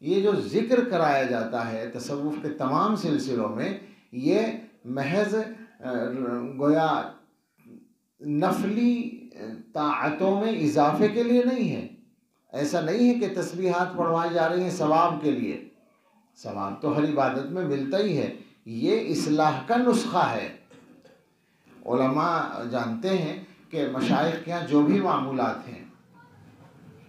یہ جو ذکر کرایا جاتا ہے تصوف کے تمام سلسلوں میں، یہ محض گویا نفلی طاعتوں میں اضافے کے لیے نہیں ہے۔ ایسا نہیں ہے کہ تسبیحات پڑھوائی جا رہی ہیں ثواب کے لیے، ثواب تو ہر عبادت میں ملتا ہی ہے، یہ اصلاح کا نسخہ ہے۔ علماء جانتے ہیں کہ مشائخ کے یہاں جو بھی معمولات ہیں،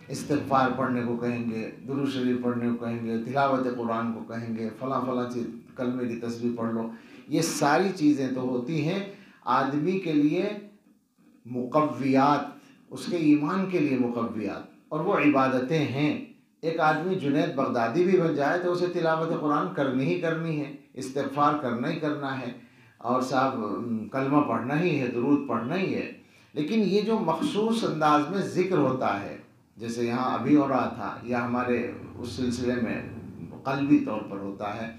استغفار پڑھنے کو کہیں گے، درود شریف پڑھنے کو کہیں گے، تلاوت قرآن کو کہیں گے، فلاں فلاں چیز کلمے کی تسبیح پڑھ لو، یہ ساری چیزیں تو ہوتی ہیں آدمی کے لیے مقویات، اس کے ایمان کے لیے مقویات، اور وہ عبادتیں ہیں۔ ایک آدمی جنید بغدادی بھی بن جائے تو اسے تلاوت قرآن کرنی ہی کرنی ہے، استغفار کرنا ہی کرنا ہے، اور صاحب کلمہ پڑھنا ہی ہے، درود پڑھنا ہی ہے۔ لیکن یہ جو مخصوص انداز میں ذکر ہوتا ہے، جیسے یہاں ابھی ہو رہا تھا، یا ہمارے اس سلسلے میں قلبی طور پر ہوتا ہے،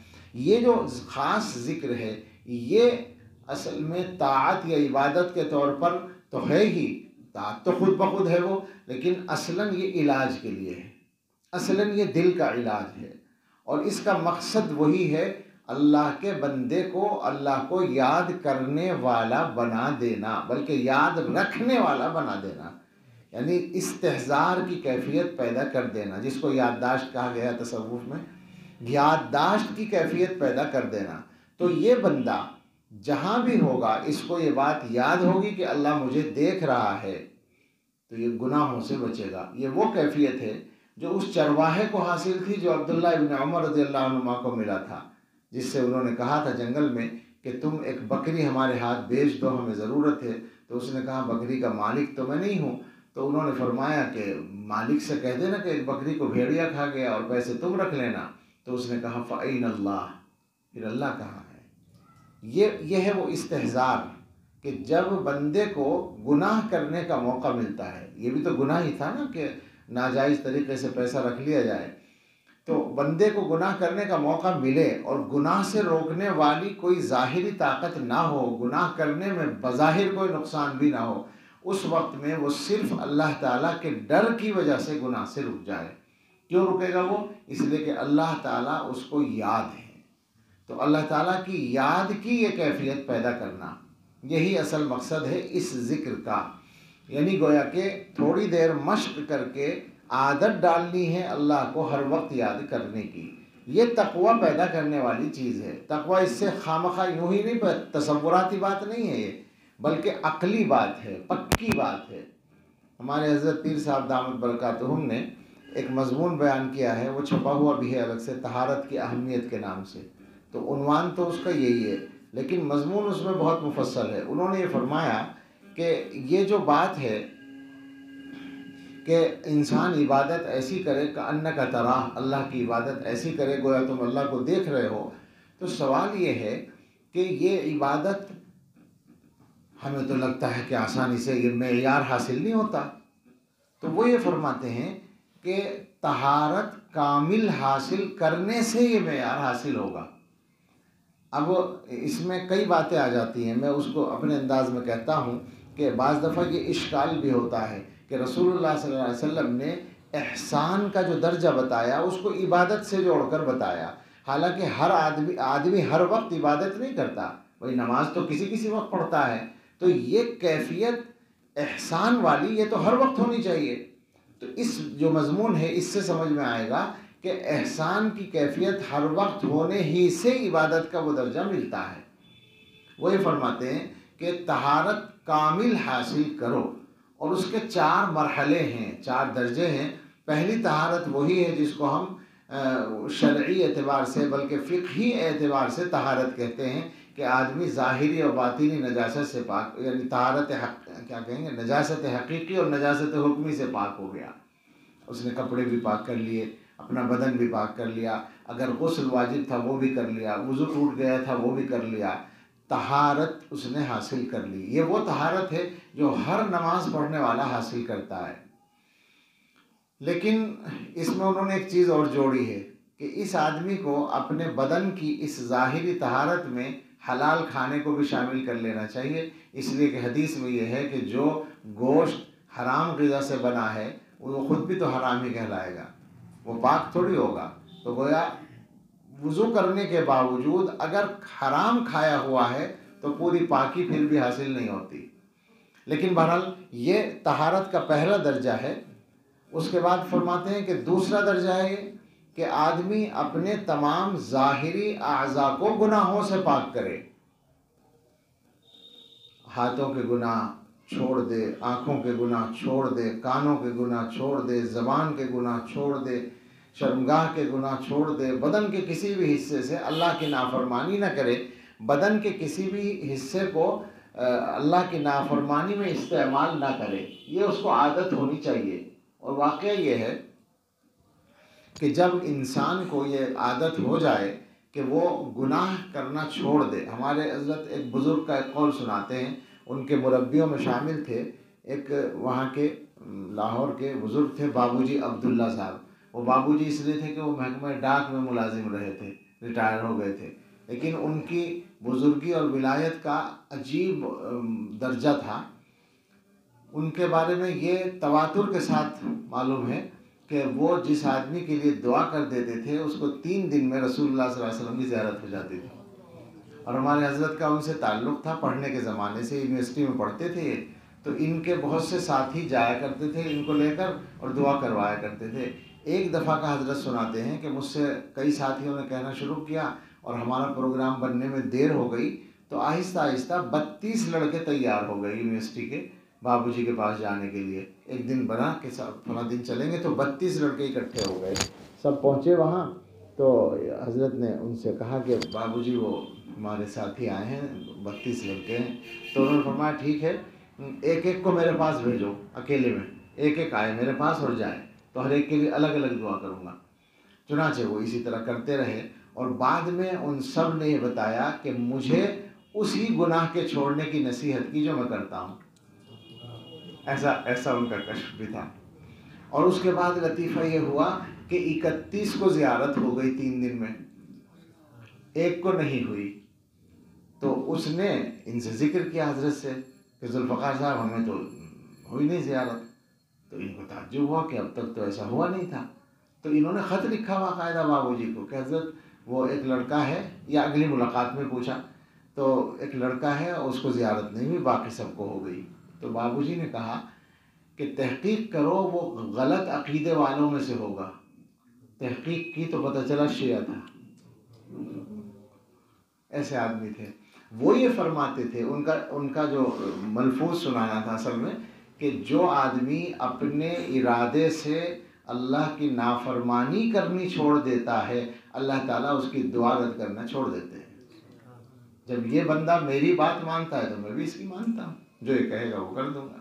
یہ جو خاص ذکر ہے، یہ اصل میں طاعت یا عبادت کے طور پر تو ہے ہی، طاعت تو خود بخود ہے وہ، لیکن اصلاً یہ علاج کے لیے ہے، اصلاً یہ دل کا علاج ہے، اور اس کا مقصد وہی ہے، اللہ کے بندے کو اللہ کو یاد کرنے والا بنا دینا، بلکہ یاد رکھنے والا بنا دینا، یعنی استحضار کی کیفیت پیدا کر دینا، جس کو یادداشت کہا گیا تصوف میں، یادداشت کی کیفیت پیدا کر دینا۔ تو یہ بندہ جہاں بھی ہوگا اس کو یہ بات یاد ہوگی کہ اللہ مجھے دیکھ رہا ہے، تو یہ گناہوں سے بچے گا۔ یہ وہ کیفیت ہے جو اس چرواہے کو حاصل تھی جو عبداللہ ابن عمر رضی اللہ عنہما کو ملا تھا، جس سے انہوں نے کہا تھا جنگل میں کہ تم ایک بکری ہمارے ہاتھ بیچ دو، ہمیں ضرورت ہے۔ تو اس نے کہا بکری کا مالک تو میں نہیں ہوں۔ تو انہوں نے فرمایا کہ مالک سے کہہ دینا کہ ایک بکری کو بھیڑیا کھا گیا اور پیسے تم رکھ لینا۔ تو اس نے کہا فَأَيْنَ اللَّهُ، پھر اللہ کہاں ہے؟ یہ ہے وہ استحضار کہ جب بندے کو گناہ کرنے کا موقع ملتا ہے، یہ بھی تو گناہ ہی تھا نا کہ ناجائز طریقے سے پیسہ رکھ لیا جائے، تو بندے کو گناہ کرنے کا موقع ملے اور گناہ سے روکنے والی کوئی ظاہری طاقت نہ ہو، گناہ کرنے میں بظاہر کوئی نقصان بھی نہ ہو، اس وقت میں وہ صرف اللہ تعالیٰ کے ڈر کی وجہ سے گناہ سے رک جائے۔ کیوں رکے گا وہ؟ اس لیے کہ اللہ تعالیٰ اس کو یاد ہے۔ تو اللہ تعالیٰ کی یاد کی یہ کیفیت پیدا کرنا، یہی اصل مقصد ہے اس ذکر کا، یعنی گویا کہ تھوڑی دیر مشق کر کے عادت ڈالنی ہے اللہ کو ہر وقت یاد کرنے کی۔ یہ تقوی پیدا کرنے والی چیز ہے۔ تقوی اس سے خامخواہ یوں ہی نہیں، تصوراتی بات نہیں ہے یہ، بلکہ عقلی بات ہے، پکی بات ہے۔ ہمارے حضرت پیر صاحب دامت برکاتہم نے ایک مضمون بیان کیا ہے، وہ چھپا ہوا بھی ہے الگ سے، طہارت کی اہمیت کے نام سے۔ تو عنوان تو اس کا یہی ہے، لیکن مضمون اس میں بہت مفصل ہے۔ انہوں نے یہ فرمایا کہ یہ جو بات ہے کہ انسان عبادت ایسی کرے کأنک تراہ، اللہ کی عبادت ایسی کرے گویا تم اللہ کو دیکھ رہے ہو، تو سوال یہ ہے کہ یہ عبادت ہمیں تو لگتا ہے کہ آسانی سے یہ معیار حاصل نہیں ہوتا۔ تو وہ یہ فرماتے ہیں کہ طہارت کامل حاصل کرنے سے یہ معیار حاصل ہوگا۔ اب اس میں کئی باتیں آ جاتی ہیں، میں اس کو اپنے انداز میں کہتا ہوں کہ بعض دفعہ یہ اشکال بھی ہوتا ہے کہ رسول اللہ صلی اللہ علیہ وسلم نے احسان کا جو درجہ بتایا اس کو عبادت سے جوڑ کر بتایا، حالانکہ ہر آدمی ہر وقت عبادت نہیں کرتا، وہی نماز تو کسی کسی وقت پڑھتا ہے، تو یہ کیفیت احسان والی یہ تو ہر وقت ہونی چاہیے۔ تو اس جو مضمون ہے اس سے سمجھ میں آئے گا کہ احسان کی کیفیت ہر وقت ہونے ہی سے عبادت کا وہ درجہ ملتا ہے۔ وہ یہ فرماتے ہیں کہ طہارت کامل حاصل کرو، اور اس کے 4 مرحلے ہیں، 4 درجے ہیں۔ پہلی طہارت وہی ہے جس کو ہم شرعی اعتبار سے بلکہ فقہی اعتبار سے طہارت کہتے ہیں، کہ آدمی ظاہری اور باطنی نجاست سے پاک، یعنی طہارت کیا کہیں گے، نجاست حقیقی اور نجاست حکمی سے پاک ہو گیا۔ اس نے کپڑے بھی پاک کر لیے، اپنا بدن بھی پاک کر لیا، اگر غسل واجب تھا وہ بھی کر لیا، وضو ٹوٹ گیا تھا وہ بھی کر لیا، طہارت اس نے حاصل کر لی۔ یہ وہ طہارت ہے جو ہر نماز پڑھنے والا حاصل کرتا ہے۔ لیکن اس میں انہوں نے ایک چیز اور جوڑی ہے کہ اس آدمی کو اپنے بدن کی اس ظاہری طہارت میں حلال کھانے کو بھی شامل کر لینا چاہیے، اس لیے کہ حدیث میں یہ ہے کہ جو گوشت حرام غذا سے بنا ہے وہ خود بھی تو حرام ہی کہلائے گا، وہ پاک تھوڑی ہوگا۔ تو گویا وضو کرنے کے باوجود اگر حرام کھایا ہوا ہے تو پوری پاکی پھر بھی حاصل نہیں ہوتی. لیکن بہرحال یہ طہارت کا پہلا درجہ ہے. اس کے بعد فرماتے ہیں کہ دوسرا درجہ ہے یہ کہ آدمی اپنے تمام ظاہری اعضاء کو گناہوں سے پاک کرے. ہاتھوں کے گناہ چھوڑ دے، آنکھوں کے گناہ چھوڑ دے، کانوں کے گناہ چھوڑ دے، زبان کے گناہ چھوڑ دے، شرمگاہ کے گناہ چھوڑ دے، بدن کے کسی بھی حصے سے اللہ کی نافرمانی نہ کرے. بدن کے کسی بھی حصے کو اللہ کی نافرمانی میں استعمال نہ کرے. یہ اس کو عادت ہونی چاہیے. اور واقعہ یہ ہے کہ جب انسان کو یہ عادت ہو جائے کہ وہ گناہ کرنا چھوڑ دے. ہمارے حضرت ایک بزرگ کا ایک قول سناتے ہیں، ان کے مربیوں میں شامل تھے ایک وہاں کے لاہور کے بزرگ تھے بابو جی عبداللہ صاحب. وہ بابو جی اس لیے تھے کہ وہ محکمہ ڈاک میں ملازم رہے تھے، ریٹائر ہو گئے تھے، لیکن ان کی بزرگی اور ولایت کا عجیب درجہ تھا. ان کے بارے میں یہ تواتر کے ساتھ معلوم ہے کہ وہ جس آدمی کے لیے دعا کر دیتے تھے اس کو 3 دن میں رسول اللہ صلی اللہ علیہ وسلم کی زیارت ہو جاتی تھی. اور ہمارے حضرت کا ان سے تعلق تھا، پڑھنے کے زمانے سے یونیورسٹی میں پڑھتے تھے، تو ان کے بہت سے ساتھی جایا کرتے تھے ان کو لے کر اور دعا کروایا کرتے تھے. ایک دفعہ کا حضرت سناتے ہیں کہ مجھ سے کئی ساتھیوں نے کہنا شروع کیا اور ہمارا پروگرام بننے میں دیر ہو گئی، تو آہستہ آہستہ 32 لڑکے تیار ہو گئے یونیورسٹی کے بابو جی کے پاس جانے کے لیے. ایک دن بنا کہ فلاں دن چلیں گے، تو 32 لڑکے اکٹھے ہو گئے. سب پہنچے وہاں تو حضرت نے ان سے کہا کہ بابو جی وہ ہمارے ساتھی آئے ہیں، 32 لڑکے ہیں. تو انہوں نے فرمایا ٹھیک ہے، ایک ایک کو میرے پاس بھیجو، اکیلے میں ایک ایک آئے میرے پاس اور جائے، تو ہر ایک کے لیے الگ الگ دعا کروں گا. چنانچہ وہ اسی طرح کرتے رہے اور بعد میں ان سب نے یہ بتایا کہ مجھے اسی گناہ کے چھوڑنے کی نصیحت کی جو میں کرتا ہوں. ایسا ان کا کشف بھی تھا. اور اس کے بعد لطیفہ یہ ہوا کہ 31 کو زیارت ہو گئی 3 دن میں، ایک کو نہیں ہوئی. تو اس نے ان سے ذکر کیا حضرت سے کہ ذوالفقار صاحب ہمیں تو ہوئی نہیں زیارت. تو ان کو تعجب ہوا کہ اب تک تو ایسا ہوا نہیں تھا. تو انہوں نے خط لکھا باقاعدہ بابو جی کو کہ حضرت وہ ایک لڑکا ہے، یا اگلی ملاقات میں پوچھا تو ایک لڑکا ہے اس کو زیارت نہیں ہوئی، باقی سب کو ہو گئی. تو بابو جی نے کہا کہ تحقیق کرو وہ غلط عقیدے والوں میں سے ہوگا. تحقیق کی تو پتہ چلا شیعہ تھا. ایسے آدمی تھے. وہ یہ فرماتے تھے، ان کا جو ملفوظ سنانا تھا اصل میں، کہ جو آدمی اپنے ارادے سے اللہ کی نافرمانی کرنی چھوڑ دیتا ہے اللہ تعالیٰ اس کی دعا رد کرنا چھوڑ دیتے ہیں. جب یہ بندہ میری بات مانتا ہے تو میں بھی اس کی مانتا ہوں، جو یہ کہے گا وہ کر دوں گا.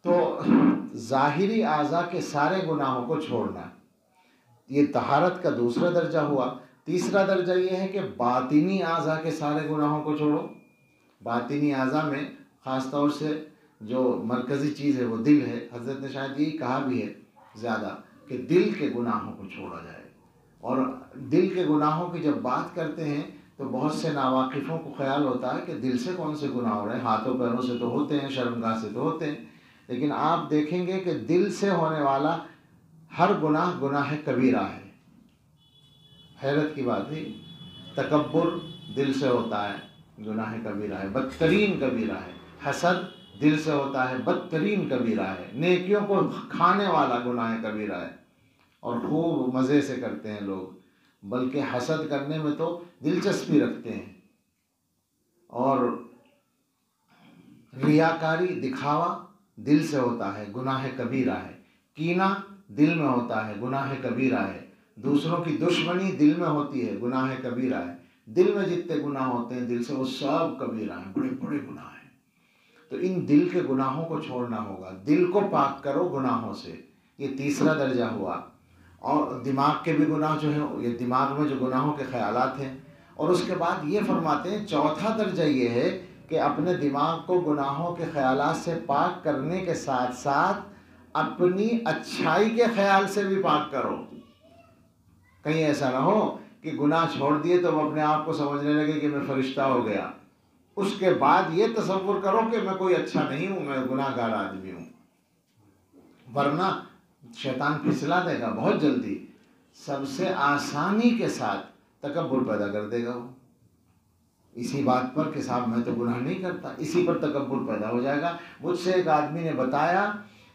تو ظاہری اعضاء کے سارے گناہوں کو چھوڑنا، یہ طہارت کا دوسرا درجہ ہوا. تیسرا درجہ یہ ہے کہ باطنی اعضاء کے سارے گناہوں کو چھوڑو. باطنی اعضاء میں خاص طور سے جو مرکزی چیز ہے وہ دل ہے. حضرت نے شاید یہی کہا بھی ہے زیادہ کہ دل کے گناہوں کو چھوڑا جائے. اور دل کے گناہوں کی جب بات کرتے ہیں تو بہت سے ناواقفوں کو خیال ہوتا ہے کہ دل سے کون سے گناہ ہو رہے ہیں، ہاتھوں پیروں سے تو ہوتے ہیں، شرمگاہ سے تو ہوتے ہیں. لیکن آپ دیکھیں گے کہ دل سے ہونے والا ہر گناہ کبیرہ ہے. حیرت کی بات ہے، تکبر دل سے ہوتا ہے، گناہ کبیرہ ہے، بدترین کبیرہ ہے. حسد دل سے ہوتا ہے، بدترین کبیرہ ہے. نیکیوں کو کھانے والا گناہ کبیرہ ہے، اور خوب مزے سے کرتے ہیں لوگ، بلکہ حسد کرنے میں تو دلچسپی رکھتے ہیں. اور ریاکاری، دکھاوا دل سے ہوتا ہے، گناہ کبیرہ ہے. کینہ دل میں ہوتا ہے، گناہ کبیرہ ہے. دوسروں کی دشمنی دل میں ہوتی ہے، گناہ کبیرہ ہے. دل میں جتنے گناہ ہوتے ہیں دل سے وہ سب کبیرہ ہیں، بڑے بڑے گناہ ہیں. تو ان دل کے گناہوں کو چھوڑنا ہوگا. دل کو پاک کرو گناہوں سے، یہ تیسرا درجہ ہوا. اور دماغ کے بھی گناہ جو ہیں، یہ دماغ میں جو گناہوں کے خیالات ہیں. اور اس کے بعد یہ فرماتے ہیں چوتھا درجہ یہ ہے کہ اپنے دماغ کو گناہوں کے خیالات سے پاک کرنے کے ساتھ ساتھ اپنی اچھائی کے خیال سے بھی پاک کرو. کہیں ایسا نہ ہو کہ گناہ چھوڑ دیے تو وہ اپنے آپ کو سمجھنے لگے کہ میں فرشتہ ہو گیا، اس کے بعد یہ تصور کرو کہ میں کوئی اچھا نہیں ہوں، میں گناہ گار آدمی ہوں. ورنہ شیطان پھسلا دے گا بہت جلدی. سب سے آسانی کے ساتھ تکبر پیدا کر دے گا وہ، اسی بات پر کہ صاحب میں تو گناہ نہیں کرتا، اسی پر تکبر پیدا ہو جائے گا۔ مجھ سے ایک آدمی نے بتایا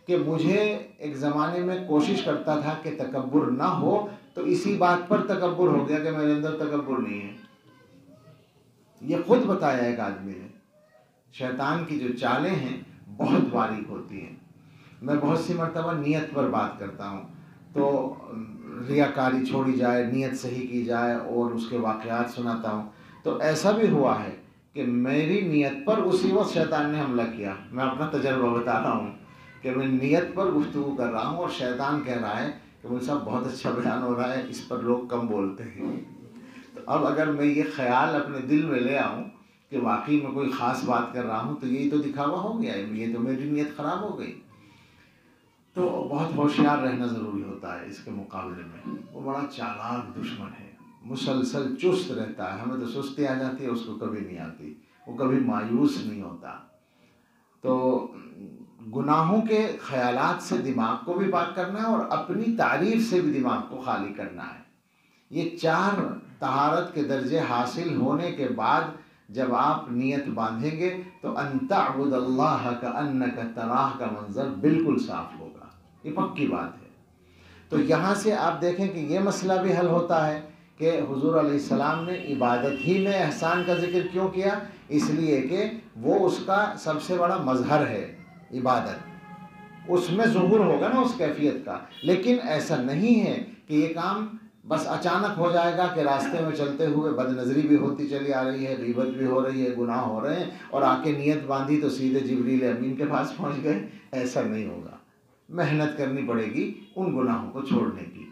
کہ مجھے ایک زمانے میں کوشش کرتا تھا کہ تکبر نہ ہو، تو اسی بات پر تکبر ہو گیا کہ میرے اندر تکبر نہیں ہے۔ یہ خود بتایا ایک آدمی نے۔ شیطان کی جو چالیں ہیں بہت باریک ہوتی ہیں۔ میں بہت سی مرتبہ نیت پر بات کرتا ہوں تو ریاکاری چھوڑی جائے، نیت صحیح کی جائے، اور اس کے واقعات سناتا ہوں۔ تو ایسا بھی ہوا ہے کہ میری نیت پر اسی وقت شیطان نے حملہ کیا۔ میں اپنا تجربہ بتا رہا ہوں کہ میں نیت پر گفتگو کر رہا ہوں اور شیطان کہہ رہا ہے کہ مجھے صاحب بہت اچھا بیان ہو رہا ہے، اس پر لوگ کم بولتے ہیں۔ تو اب اگر میں یہ خیال اپنے دل میں لے آؤں کہ واقعی میں کوئی خاص بات کر رہا ہوں تو یہی تو دکھاوا ہو گیا ہے، یہ تو میری نیت خراب ہو گئی۔ تو بہت ہوشیار رہنا ضروری ہوتا ہے اس کے مقابلے میں۔ وہ بڑا چالاک دشمن ہے، مسلسل چست رہتا ہے۔ ہمیں تو سستی آ جاتی ہے، اس کو کبھی نہیں آتی، وہ کبھی مایوس نہیں ہوتا۔ تو گناہوں کے خیالات سے دماغ کو بھی پاک کرنا ہے اور اپنی تعریف سے بھی دماغ کو خالی کرنا ہے۔ یہ 4 طہارت کے درجے حاصل ہونے کے بعد جب آپ نیت باندھیں گے تو ان تعبد اللہ کأنک تراہ کا منظر بالکل صاف ہوگا، یہ پکی بات ہے۔ تو یہاں سے آپ دیکھیں کہ یہ مسئلہ بھی حل ہوتا ہے کہ حضور علیہ السلام نے عبادت ہی میں احسان کا ذکر کیوں کیا؟ اس لیے کہ وہ اس کا سب سے بڑا مظہر ہے عبادت، اس میں ظہور ہوگا نا اس کیفیت کا۔ لیکن ایسا نہیں ہے کہ یہ کام بس اچانک ہو جائے گا کہ راستے میں چلتے ہوئے بد نظری بھی ہوتی چلی آ رہی ہے، غیبت بھی ہو رہی ہے، گناہ ہو رہے ہیں، اور آ کے نیت باندھی تو سیدھے جبریل امین کے پاس پہنچ گئے۔ ایسا نہیں ہوگا، محنت کرنی پڑے گی ان گناہوں کو چھوڑنے کی۔